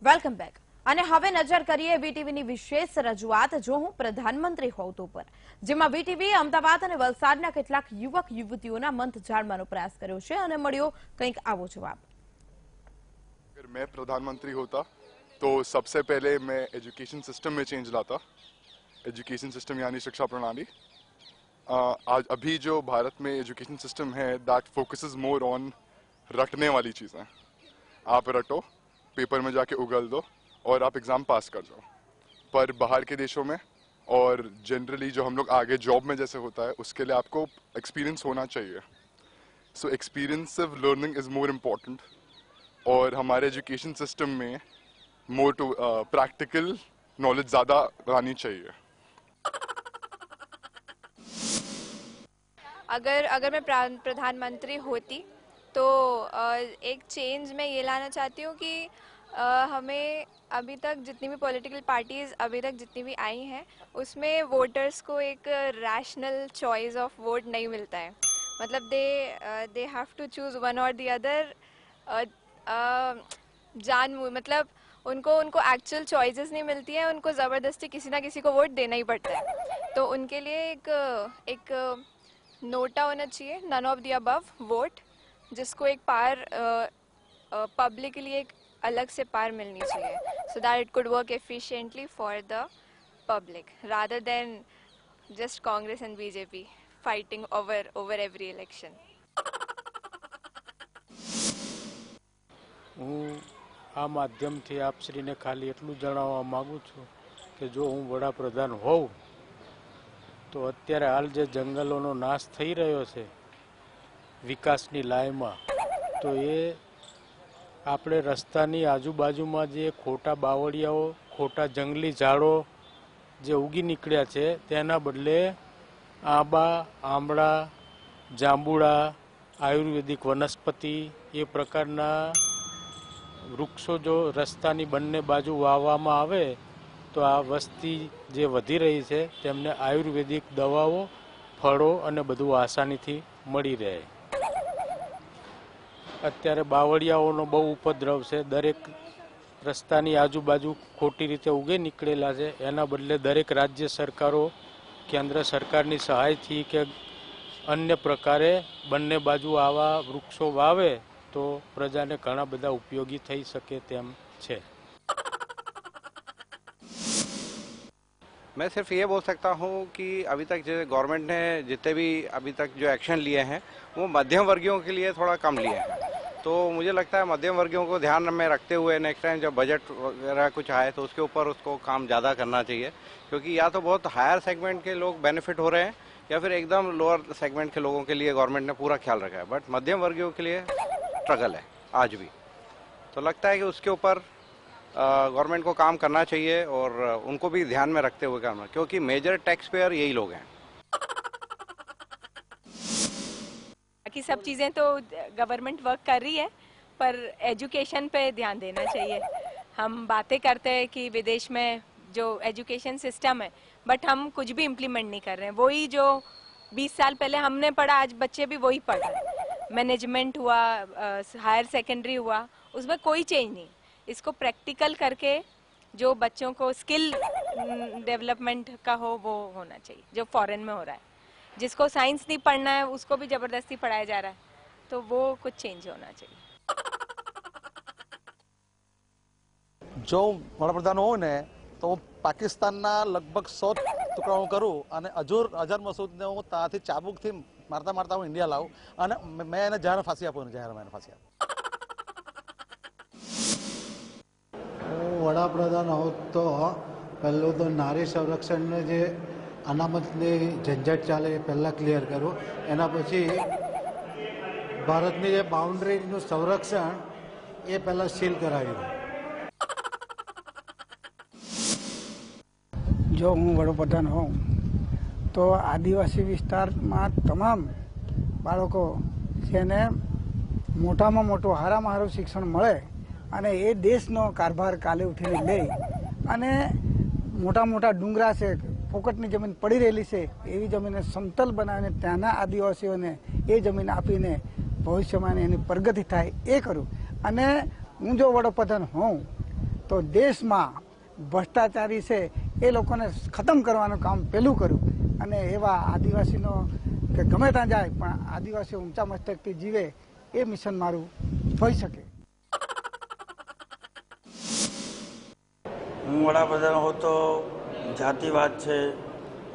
Welcome back અને હવે નજર કરીએ વીટીવીની વિશેષ રજૂઆત જો હું પ્રધાનમંત્રી હોઉં તો પર જેમાં વીટીવી અમદાવાદ અને વલસાડના કેટલાક યુવક યુવતીઓના મંત જાણવાનો પ્રયાસ કર્યો છે અને મળ્યો કંઈક આવો જવાબ। अगर मैं प्रधानमंत्री होता तो सबसे पहले मैं एजुकेशन सिस्टम में चेंज लाता। एजुकेशन सिस्टम यानी शिक्षा प्रणाली। आज अभी जो भारत में एजुकेशन सिस्टम है दैट फोकसेस मोर ऑन रटने वाली चीज़ें। आप रटो, पेपर में जाके उगल दो और आप एग्ज़ाम पास कर जाओ। पर बाहर के देशों में और जनरली जो हम लोग आगे जॉब में जैसे होता है उसके लिए आपको एक्सपीरियंस होना चाहिए। सो एक्सपीरियंसिव लर्निंग इज़ मोर इम्पॉर्टेंट और हमारे एजुकेशन सिस्टम में मोर टू प्रैक्टिकल नॉलेज ज़्यादा आनी चाहिए। अगर मैं प्रधानमंत्री होती तो एक चेंज मैं ये लाना चाहती हूँ कि हमें अभी तक जितनी भी पॉलिटिकल पार्टीज़ अभी तक जितनी भी आई हैं उसमें वोटर्स को एक रैशनल चॉइस ऑफ वोट नहीं मिलता है। मतलब they have to choose one or the other मतलब उनको एक्चुअल चॉइसेस नहीं मिलती है, उनको ज़बरदस्ती किसी ना किसी को वोट देना ही पड़ता है। तो उनके लिए एक नोटा होना चाहिए, none of the above vote, जिसको एक पार पब्लिकली एक अलग से पार मिलनी चाहिए so that it could work efficiently for the public rather than just Congress and BJP fighting over every election. હું આ માધ્યમથી આપશ્રીને ખાલી એટલું જણાવવા માગું છું કે જો હું વડાપ્રધાન હોઉં તો અત્યારે હાલ જે જંગલોનો નાશ થઈ રહ્યો છે વિકાસની લાયમાં, તો એ આપણે રસ્તાની આજુબાજુમાં જે ખોટા બાવળિયાઓ, ખોટા જંગલી ઝાડો જે ઉગી નીકળ્યા છે તેના બદલે આંબા, આંબળા, જાંબુડા, આયુર્વેદિક વનસ્પતિ એ પ્રકારના વૃક્ષો જો રસ્તાની બંને બાજુ વાવવામાં આવે તો આ વસ્તી જે વધી રહી છે તેમને આયુર્વેદિક દવાઓ, ફળો અને બધું આસાનીથી મળી રહે। અત્યારે બાવળિયાઓનો બહુ ઉપદ્રવ છે, દરેક રસ્તાની આજુબાજુ ખોટી રીતે ઉગે નીકળેલા છે। એના બદલે દરેક રાજ્ય સરકારો કેન્દ્ર સરકારની સહાયથી કે અન્ય પ્રકારે બંને બાજુ આવા વૃક્ષો વાવે तो प्रजा ने घना बदा उपयोगी थई सके तेम छे। मैं सिर्फ ये बोल सकता हूँ कि अभी तक जो गवर्नमेंट ने जितने भी अभी तक जो एक्शन लिए हैं वो मध्यम वर्गीयों के लिए थोड़ा कम लिए हैं। तो मुझे लगता है मध्यम वर्गीयों को ध्यान में रखते हुए नेक्स्ट टाइम जब बजट वगैरह कुछ आए तो उसके ऊपर उसको काम ज़्यादा करना चाहिए, क्योंकि या तो बहुत हायर सेगमेंट के लोग बेनिफिट हो रहे हैं या फिर एकदम लोअर सेगमेंट के लोगों के लिए गवर्नमेंट ने पूरा ख्याल रखा है। बट मध्यम वर्गीयों के लिए स्ट्रगल है आज भी। तो लगता है कि उसके ऊपर गवर्नमेंट को काम करना चाहिए और उनको भी ध्यान में रखते हुए काम, क्योंकि मेजर टैक्स पेयर यही लोग हैं। बाकी सब चीज़ें तो गवर्नमेंट वर्क कर रही है, पर एजुकेशन पे ध्यान देना चाहिए। हम बातें करते हैं कि विदेश में जो एजुकेशन सिस्टम है, बट हम कुछ भी इम्प्लीमेंट नहीं कर रहे हैं। वही जो 20 साल पहले हमने पढ़ा आज बच्चे भी वही पढ़ रहे हैं। मैनेजमेंट हुआ, हायर सेकेंडरी हुआ, उसमें कोई चेंज नहीं। इसको प्रैक्टिकल करके जो बच्चों को स्किल डेवलपमेंट का हो वो होना चाहिए, जो फॉरेन में हो रहा है। जिसको साइंस नहीं पढ़ना है उसको भी ज़बरदस्ती पढ़ाया जा रहा है, तो वो कुछ चेंज होना चाहिए। जो वडाप्रधान हो ने तो पाकिस्तानना लगभग 100 टुकड़ाओ करूँ અને અઝર મસૂદને હું ત્યાંથી ચાબુકથી મારતા મારતા હું ઇન્ડિયા લાવું અને મેં એને જાહેર ફાંસી આપું, જાહેરમાં એને ફાંસી આપું। હું વડાપ્રધાન હોત તો પહેલું તો નારી સંરક્ષણને જે અનામતની ઝંઝટ ચાલે એ પહેલાં ક્લિયર કરું, એના પછી ભારતની જે બાઉન્ડ્રીનું સંરક્ષણ એ પહેલાં સીલ કરાવ્યું। જો હું વડાપ્રધાન હોઉં તો આદિવાસી વિસ્તારમાં તમામ બાળકો જેને મોટામાં મોટું હારામાં હારું શિક્ષણ મળે અને એ દેશનો કારભાર કાલે ઉઠીને લે અને મોટા મોટા ડુંગરા છે, ફોકટની જમીન પડી રહેલી છે એવી જમીનને સમતલ બનાવીને ત્યાંના આદિવાસીઓને એ જમીન આપીને ભવિષ્યમાં એની પ્રગતિ થાય એ કરું। અને હું જો વડાપ્રધાન હોઉં તો દેશમાં ભ્રષ્ટાચારી છે એ લોકોને ખતમ કરવાનું કામ પહેલું કર્યું અને એવા આદિવાસીનો કે ગમે ત્યાં જાય પણ આદિવાસીઓ ઊંચા મસ્તકથી જીવે એ મિશન મારું હોઈ શકે. હું વડાપ્રધાન હોઉં તો જાતિવાદ છે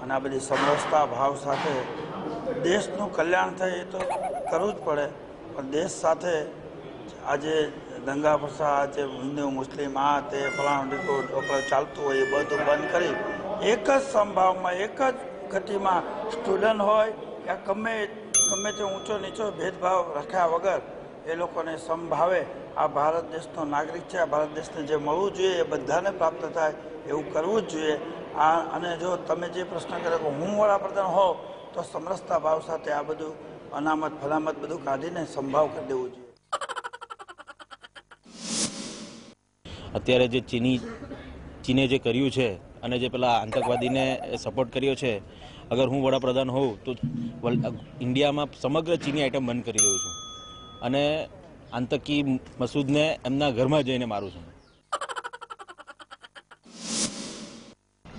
અને આ બધી સમરસતા ભાવ સાથે દેશનું કલ્યાણ થાય એ તો કરવું જ પડે, પણ દેશ સાથે આજે દંગા ફસાદ છે, હિન્દુ મુસ્લિમ આ તે ફલાણું ઢીકું ચાલતું હોય એ બધું બંધ કરી એક જ સંભાવમાં એક જ ગતિમાં સ્ટુડન્ટ હોય કે ગમે તે ઊંચો નીચો ભેદભાવ રાખ્યા વગર એ લોકોને સમભાવે આ ભારત દેશનો નાગરિક છે, આ ભારત દેશને જે મળવું જોઈએ એ બધાને પ્રાપ્ત થાય એવું કરવું જ જોઈએ. અને જો તમે જે પ્રશ્ન કર્યો કે હું વડાપ્રધાન હોઉં તો સમરસતા ભાવ સાથે આ બધું અનામત ફલામત બધું કાઢીને સંભાવ કરી દેવું જોઈએ. અત્યારે જે ચીને જે કર્યું છે અને જે પેલા આતંકવાદીને સપોર્ટ કર્યો છે, અગર હું વડાપ્રધાન હોઉં તો ઇન્ડિયામાં સમગ્ર ચીની આઈટમ બંધ કરી દઉં છું અને આતંકી મસૂદને એમના ઘરમાં જઈને મારું છું.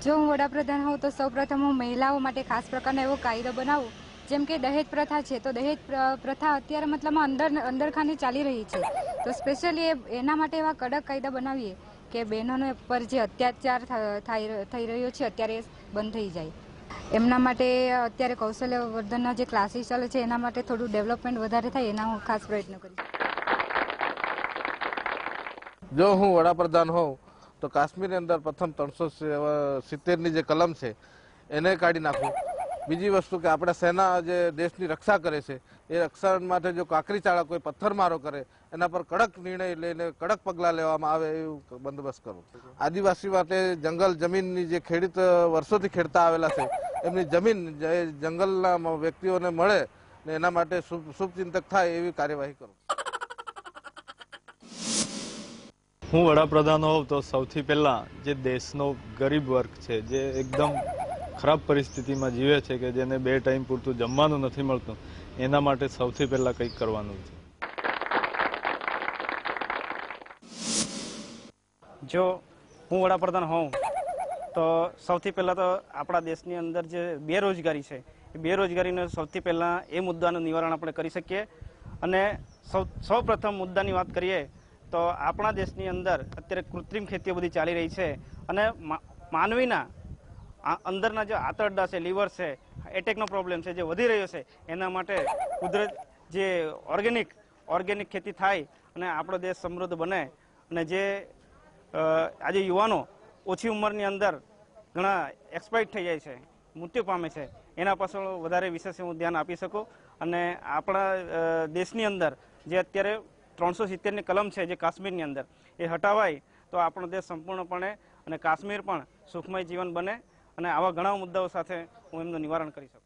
જો હું વડાપ્રધાન હોઉં તો સૌપ્રથમ હું મહિલાઓ માટે ખાસ પ્રકારનો એવો કાયદો બનાવું, જેમ કે દહેજ પ્રથા છે તો દહેજ પ્રથા અત્યારે મતલબમાં અંદરખાને ચાલી રહી છે, તો સ્પેશિયલી એના માટે એવા કડક કાયદા બનાવીએ કે બહેનોને પર જે અત્યાચાર થઈ રહ્યો છે અત્યારે બંધ થઈ જાય. એમના માટે અત્યારે કૌશલ્ય વર્ધનના જે ક્લાસીસ ચાલે છે એના માટે થોડું ડેવલપમેન્ટ વધારે થાય એના હું ખાસ પ્રયત્ન કરીશ. જો હું વડાપ્રધાન હોઉં તો કાશ્મીરની અંદર પ્રથમ 370ની જે કલમ છે એને કાઢી નાખું. બીજી વસ્તુ કે આપણા સેના જે દેશની રક્ષા કરે છે એ રક્ષા માટે જો કાંકરી ચાળા કોઈ પથ્થરમારો કરે એના પર કડક નિર્ણય લઈને કડક પગલાં લેવામાં આવે એવું બંદોબસ્ત કરવો. આદિવાસી માટે જંગલ જમીનની જે ખેડૂત વર્ષોથી ખેડતા આવેલા છે એમની જમીન જંગલના વ્યક્તિઓને મળે ને એના માટે શુભચિંતક થાય એવી કાર્યવાહી કરો. હું વડાપ્રધાન હોઉં તો સૌથી પહેલાં જે દેશનો ગરીબ વર્ગ છે, જે એકદમ ખરાબ પરિસ્થિતિમાં જીવે છે, કે જેને 2 ટાઈમ પૂરતું જમવાનું નથી મળતું, એના માટે સૌથી પહેલાં કંઈક કરવાનું છે. જો હું વડાપ્રધાન હોઉં તો સૌથી પહેલાં તો આપણા દેશની અંદર જે બેરોજગારી છે એ બેરોજગારીને સૌથી પહેલાં એ મુદ્દાનું નિવારણ આપણે કરી શકીએ. અને સૌ પ્રથમ મુદ્દાની વાત કરીએ તો આપણા દેશની અંદર અત્યારે કૃત્રિમ ખેતીઓ બધી ચાલી રહી છે અને માનવીના અંદરના જે આંતરડા છે, લીવર છે, એટેકનો પ્રોબ્લેમ છે જે વધી રહ્યો છે, એના માટે કુદરત જે ઓર્ગેનિક ખેતી થાય અને આપણો દેશ સમૃદ્ધ બને અને જે આજે યુવાનો ઓછી ઉંમરની અંદર ઘણા એક્સપાયર્ડ થઈ જાય છે, મૃત્યુ પામે છે, એના પાછળ વધારે વિશેષ હું ધ્યાન આપી શકું. અને આપણા દેશની અંદર જે અત્યારે 370ની કલમ છે જે કાશ્મીરની અંદર એ હટાવાય તો આપણો દેશ સંપૂર્ણપણે અને કાશ્મીર પણ સુખમય જીવન બને અને આવા ઘણા મુદ્દાઓ સાથે હું એમનું નિવારણ કરી શકું.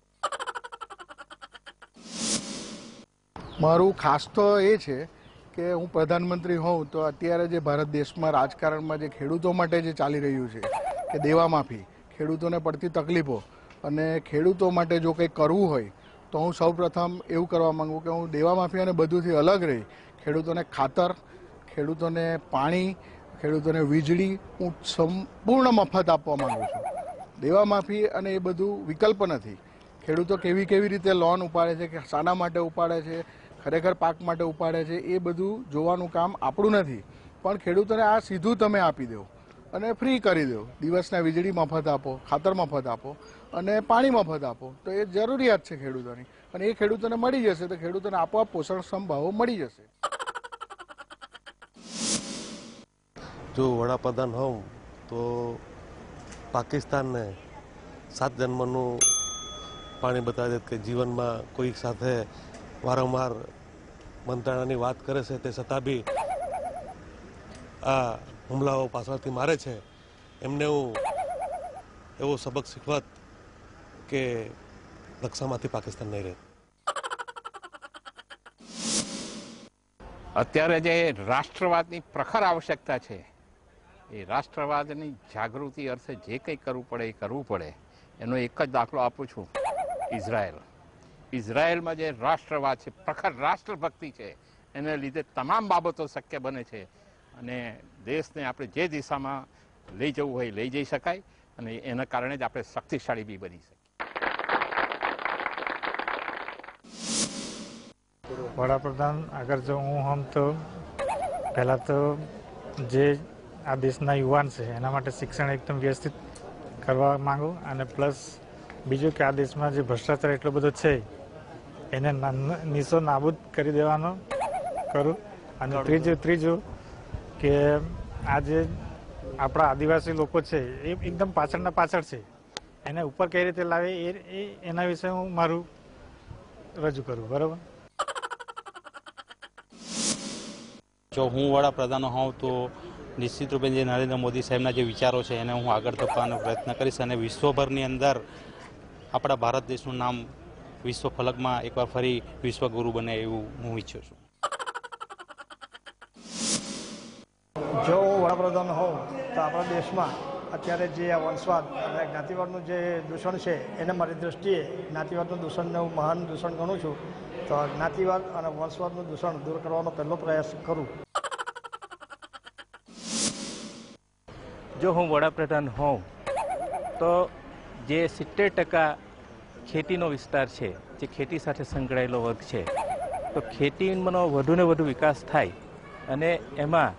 મારું ખાસ તો એ છે કે હું પ્રધાનમંત્રી હોઉં તો અત્યારે જે ભારત દેશમાં રાજકારણમાં જે ખેડૂતો માટે જે ચાલી રહ્યું છે કે દેવા માફી, ખેડૂતોને પડતી તકલીફો અને ખેડૂતો માટે જો કંઈક કરવું હોય તો હું સૌપ્રથમ એવું કરવા માંગુ કે હું દેવા માફી અને બધુંથી અલગ રહી ખેડૂતોને ખાતર, ખેડૂતોને પાણી, ખેડૂતોને વીજળી હું સંપૂર્ણ મફત આપવા માંગુ છું. દેવા માફી અને એ બધું વિકલ્પ નથી. ખેડૂતો કેવી રીતે લોન ઉપાડે છે, કે શાના માટે ઉપાડે છે, ખરેખર પાક માટે ઉપાડે છે, એ બધું જોવાનું કામ આપણું નથી. પણ ખેડૂતોને આ સીધું તમે આપી દો અને ફ્રી કરી દો. દિવસના વીજળી મફત આપો, ખાતર મફત આપો અને પાણી મફત આપો, તો એ જરૂરિયાત છે ખેડૂતોની અને એ ખેડૂતોને મળી જશે તો ખેડૂતોને આપોઆપ પોષણક્ષમ ભાવો મળી જશે. જો વડાપ્રધાન હોઉં તો પાકિસ્તાનને 7 જન્મનું પાણી બતાવી દે કે જીવનમાં કોઈ સાથે વારંવાર મંત્રણાની વાત કરે છે તે છતાં બી આ હુમલાઓ પાછળથી મારે છે, એમને હું એવો સબક શીખવત કે નકશામાંથી પાકિસ્તાન નહીં રહે. અત્યારે જે રાષ્ટ્રવાદની પ્રખર આવશ્યકતા છે એ રાષ્ટ્રવાદની જાગૃતિ અર્થે જે કંઈ કરવું પડે એ કરવું પડે. એનો એક જ દાખલો આપું છું, ઇઝરાયલમાં જે રાષ્ટ્રવાદ છે, પ્રખર રાષ્ટ્રભક્તિ છે, એને લીધે તમામ બાબતો શક્ય બને છે. અને દેશને આપણે જે દિશામાં લઈ જવું હોય લઈ જઈ શકાય અને એના કારણે જ આપણે શક્તિશાળી બી બની શકીએ. વડાપ્રધાન અગર જો હું હમ તો પહેલાં તો જે આ દેશના યુવાન છે એના માટે શિક્ષણ એકદમ વ્યવસ્થિત કરવા માંગુ અને પ્લસ બીજું કે આ દેશમાં જે ભ્રષ્ટાચાર એટલો બધો છે એને નીસો નાબૂદ કરી દેવાનો કરું. અને ત્રીજું કે આ જે આપણા આદિવાસી લોકો છે એ એકદમ પાછળ છે એને ઉપર કઈ રીતે લાવે એના વિશે હું મારું રજૂ કરું. બરાબર. જો હું વડાપ્રધાન હોઉં તો નિશ્ચિત રૂપે જે નરેન્દ્ર મોદી સાહેબના જે વિચારો છે એને હું આગળ ધપાવવાનો પ્રયત્ન કરીશ અને વિશ્વભરની અંદર આપણા ભારત દેશનું નામ વિશ્વ ફલકમાં એકવાર ફરી વિશ્વગુરુ બને એવું હું ઈચ્છું છું. જો હું વડાપ્રધાન હોઉં તો આપણા દેશમાં અત્યારે જે આ વંશવાદ અને જ્ઞાતિવાદનું જે દૂષણ છે એને મારી દૃષ્ટિએ જ્ઞાતિવાદનું દૂષણને હું મહાન દૂષણ ગણું છું. તો જ્ઞાતિવાદ અને વંશવાદનું દૂષણ દૂર કરવાનો પહેલો પ્રયાસ કરું. જો હું વડાપ્રધાન હોઉં તો જે 70% ખેતીનો વિસ્તાર છે, જે ખેતી સાથે સંકળાયેલો વર્ગ છે, તો ખેતીનો વધુને વધુ વિકાસ થાય અને એમાં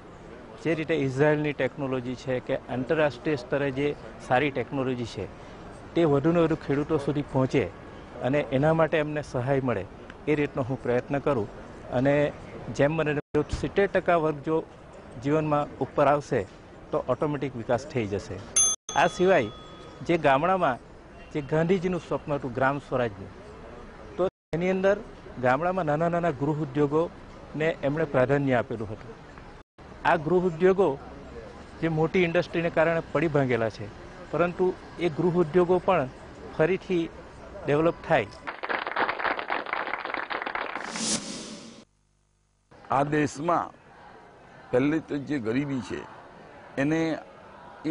જે રીતે ઇઝરાયલની ટેકનોલોજી છે કે આંતરરાષ્ટ્રીય સ્તરે જે સારી ટેકનોલોજી છે તે વધુને વધુ ખેડૂતો સુધી પહોંચે અને એના માટે એમને સહાય મળે એ રીતનો હું પ્રયત્ન કરું. અને જેમ મને 70% વર્ગ જો જીવનમાં ઉપર આવશે તો ઓટોમેટિક વિકાસ થઈ જશે. આ સિવાય જે ગામડામાં જે ગાંધીજીનું સ્વપ્ન હતું ગ્રામ સ્વરાજનું, તો એની અંદર ગામડામાં નાના નાના ગૃહ ઉદ્યોગોને એમણે પ્રાધાન્ય આપેલું હતું. આ ગૃહ ઉદ્યોગો જે મોટી ઇન્ડસ્ટ્રીને કારણે પડી ભાંગેલા છે, પરંતુ એ ગૃહ ઉદ્યોગો પણ ફરીથી ડેવલપ થાય. આ દેશમાં પહેલી તો જે ગરીબી છે એને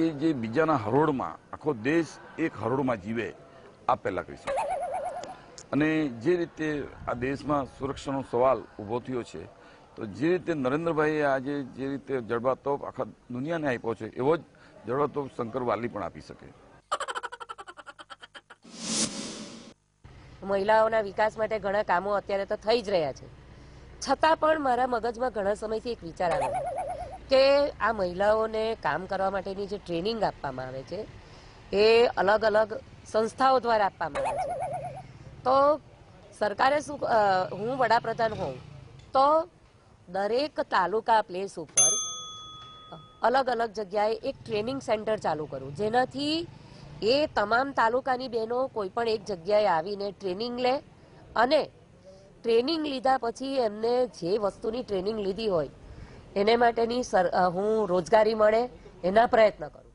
એ જે બીજાના હરોળમાં આખો દેશ એક હરોળમાં જીવે આ પહેલાં કહીશું. અને જે રીતે આ દેશમાં સુરક્ષાનો સવાલ ઊભો થયો છે, તો જે રીતે નરેન્દ્રભાઈએ આજે જે રીતે જડબાતોપ આખા દુનિયાને આપ્યો છે એવો જ જડબાતોપ શંકર વાલી પણ આપી શકે. મહિલાઓના વિકાસ માટે ઘણા કામો અત્યારે તો થઈ જ રહ્યા છે, છતાં પણ મારા મગજમાં ઘણા સમયથી એક વિચાર આવ્યો કે આ મહિલાઓને કામ કરવા માટેની જે ટ્રેનિંગ આપવામાં આવે છે એ અલગ અલગ સંસ્થાઓ દ્વારા આપવામાં આવે છે. તો સરકારે શું, હું વડાપ્રધાન હોઉં તો દરેક તાલુકા પ્લેસ ઉપર અલગ અલગ જગ્યાએ એક ટ્રેનિંગ સેન્ટર ચાલુ કરું, જેનાથી એ તમામ તાલુકાની બહેનો કોઈ પણ એક જગ્યાએ આવીને ટ્રેનિંગ લે અને ટ્રેનિંગ લીધા પછી એમને જે વસ્તુની ટ્રેનિંગ લીધી હોય એને માટેની હું રોજગારી મળે એના પ્રયત્ન કરું.